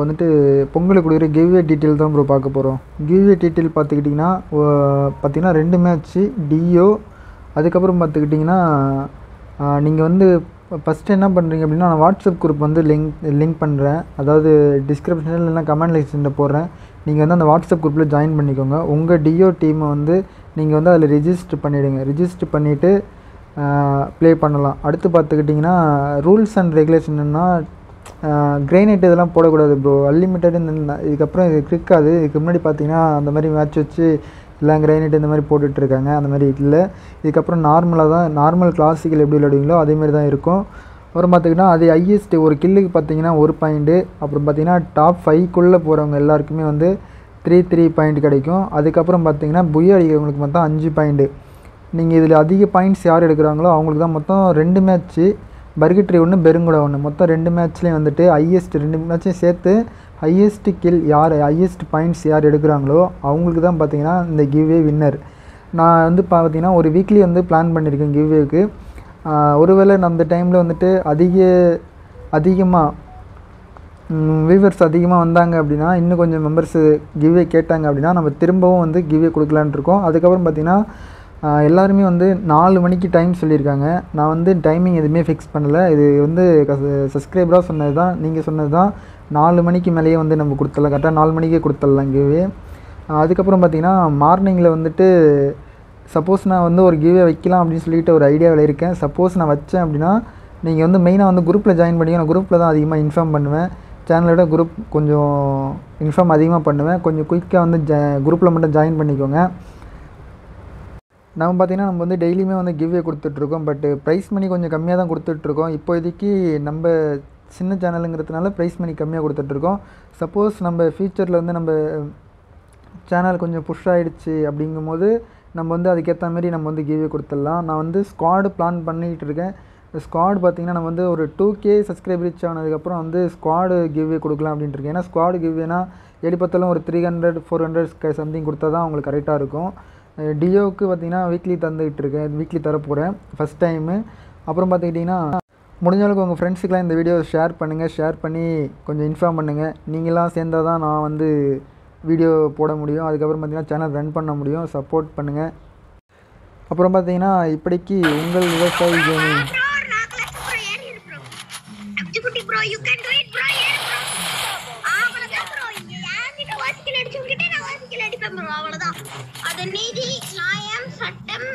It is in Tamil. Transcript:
வந்துட்டு பொங்கலுக்கு கொடுக்குற கிவ்வே டீட்டெயில் தான் ப்ரோ பார்க்க போகிறோம். கிவ்வே டீட்டெயில் பார்த்திங்கன்னா 2 மேட்ச்சு டிஓ. அதுக்கப்புறம் பார்த்துக்கிட்டிங்கன்னா நீங்கள் வந்து ஃபஸ்ட்டு என்ன பண்ணுறீங்க அப்படின்னா, நான் வாட்ஸ்அப் குரூப் வந்து லிங்க் பண்ணுறேன். அதாவது டிஸ்கிரிப்ஷனில் இல்லைனா கமெண்ட் செக்ஷனில் போடுறேன். நீங்கள் வந்து அந்த வாட்ஸ்அப் குரூப்பில் ஜாயின் பண்ணிக்கோங்க. உங்கள் டிஓ டீமை வந்து நீங்கள் வந்து அதில் ரிஜிஸ்டர் பண்ணிவிடுங்க. ரிஜிஸ்டர் பண்ணிவிட்டு ப்ளே பண்ணலாம். அடுத்து பார்த்துக்கிட்டிங்கன்னா ரூல்ஸ் அண்ட் ரெகுலேஷன்னா கிரைனைட் இதெல்லாம் போடக்கூடாது ப்ரோ. அன்லிமிட்டட் இதுக்கப்புறம் இது இருக்காது. இதுக்கு முன்னாடி பார்த்தீங்கன்னா அந்த மாதிரி மேட்ச் வச்சு எல்லாம் கிரைனைட் இந்த மாதிரி போட்டுட்ருக்காங்க. அந்த மாதிரி இல்லை. இதுக்கப்புறம் நார்மலாக தான் நார்மல் கிளாசிக்கல் எப்படி விளையாடுவீங்களோ அதேமாரி தான் இருக்கும். அப்புறம் பார்த்திங்கன்னா அது ஹையஸ்ட்டு ஒரு கில்லுக்கு பார்த்தீங்கன்னா 1 பாயிண்ட்டு. அப்புறம் பார்த்திங்கன்னா டாப் 5க்குள்ளே போகிறவங்க எல்லாருக்குமே வந்து 3 பாயிண்ட் கிடைக்கும். அதுக்கப்புறம் பார்த்திங்கன்னா புய்யா அடிக்கிறவங்களுக்கு மொத்தம் 5 பாயிண்ட்டு. நீங்கள் இதில் அதிக பாயிண்ட்ஸ் யார் எடுக்கிறாங்களோ அவங்களுக்கு தான் மொத்தம் 2 மேட்ச்சு. பர்கிட்ரி 1 பெருங்குடா 1 மொத்தம் 2 மேட்ச்லேயும் வந்துட்டு ஹையஸ்ட் 2 மேட்சையும் சேர்த்து ஹையஸ்ட்டு கில் யார் ஹையஸ்ட் பாயிண்ட்ஸ் யார் எடுக்கிறாங்களோ அவங்களுக்கு தான் பார்த்தீங்கன்னா இந்த கிவ்வே வின்னர். நான் வந்து பார்த்தீங்கன்னா ஒரு வீக்லி வந்து பிளான் பண்ணியிருக்கேன் கிவ்வேக்கு. ஒருவேளை அந்த டைமில் வந்துட்டு அதிகமாக வியூவர்ஸ் அதிகமாக வந்தாங்க அப்படின்னா, இன்னும் கொஞ்சம் மெம்பர்ஸு கிவ்வே கேட்டாங்க அப்படின்னா நம்ம திரும்பவும் வந்து கிவ்வே கொடுக்கலான்ட்டு இருக்கோம். அதுக்கப்புறம் பார்த்திங்கன்னா எல்லாருமே வந்து 4 மணிக்கு டைம் சொல்லியிருக்காங்க. நான் வந்து டைமிங் எதுவுமே ஃபிக்ஸ் பண்ணலை. இது வந்து சப்ஸ்கிரைபராக சொன்னது தான், நீங்கள் சொன்னது தான். 4 மணிக்கு மேலேயே வந்து நம்ம கொடுத்துடலாம். கரெக்டாக 4 மணிக்கே கொடுத்துடலாம் கிவ்வே. அதுக்கப்புறம் பார்த்திங்கன்னா மார்னிங்கில் வந்துட்டு சப்போஸ் நான் வந்து ஒரு கிவ்வே வைக்கலாம் அப்படின்னு சொல்லிட்டு ஒரு ஐடியாவில் இருக்கேன். சப்போஸ் நான் வச்சேன் அப்படின்னா நீங்கள் வந்து மெயினாக வந்து குரூப்பில் ஜாயின் பண்ணிங்க. நான் குரூப்பில் தான் அதிகமாக இன்ஃபார்ம் பண்ணுவேன். சேனலோட குரூப் கொஞ்சம் இன்ஃபார்ம் அதிகமாக பண்ணுவேன். கொஞ்சம் குயிக்காக வந்து குரூப்பில் மட்டும் ஜாயின் பண்ணிக்கோங்க. நம்ம பார்த்திங்கன்னா நம்ம வந்து டெய்லியுமே வந்து கிவ்வே கொடுத்துட்ருக்கோம். பட்டு ப்ரைஸ் மணி கொஞ்சம் கம்மியாக தான் கொடுத்துட்ருக்கோம். இப்போதைக்கு நம்ம சின்ன சேனலுங்கிறதுனால ப்ரைஸ் மணி கம்மியாக கொடுத்துட்ருக்கோம். சப்போஸ் நம்ம ஃப்யூச்சரில் வந்து நம்ம சேனல் கொஞ்சம் புஷ் ஆகிடுச்சு அப்படிங்கும்போது நம்ம வந்து அதுக்கேற்ற மாதிரி நம்ம வந்து கிவ்வே கொடுத்துடலாம். நான் வந்து ஸ்குவாடு பிளான் பண்ணிகிட்டு இருக்கேன். ஸ்குவாடு பார்த்திங்கன்னா நம்ம வந்து ஒரு 2K சப்ஸ்கிரைபர் ரீச் ஆனதுக்கப்புறம் வந்து ஸ்குவாடு கிவ்வே கொடுக்கலாம் அப்படின்ட்டு இருக்கேன். ஏன்னா ஸ்குவாடு கிவ்வேனா எப்படி பார்த்தாலும் ஒரு 300-400 சம்திங் கொடுத்தா தான் அவங்களுக்கு கரெக்டாக இருக்கும். டிஓவுக்கு பார்த்திங்கன்னா வீக்லி தந்துக்கிட்டு இருக்கேன். வீக்லி தரப்போகிறேன் ஃபஸ்ட் டைமு. அப்புறம் பார்த்துக்கிட்டிங்கன்னா முடிஞ்ச அளவுக்கு உங்கள் ஃப்ரெண்ட்ஸுக்கெலாம் இந்த வீடியோ ஷேர் பண்ணுங்கள். ஷேர் பண்ணி கொஞ்சம் இன்ஃபார்ம் பண்ணுங்கள். நீங்களாம் சேர்ந்தால் தான் நான் வந்து வீடியோ போட முடியும். அதுக்கப்புறம் பார்த்திங்கன்னா சேனல் ரன் பண்ண முடியும். சப்போர்ட் பண்ணுங்கள். அப்புறம் பார்த்திங்கன்னா இப்படிக்கு உங்கள் விவசாயி கேமிங். அவ்வளவுதான். அது நீதி, நியாயம், சட்டம்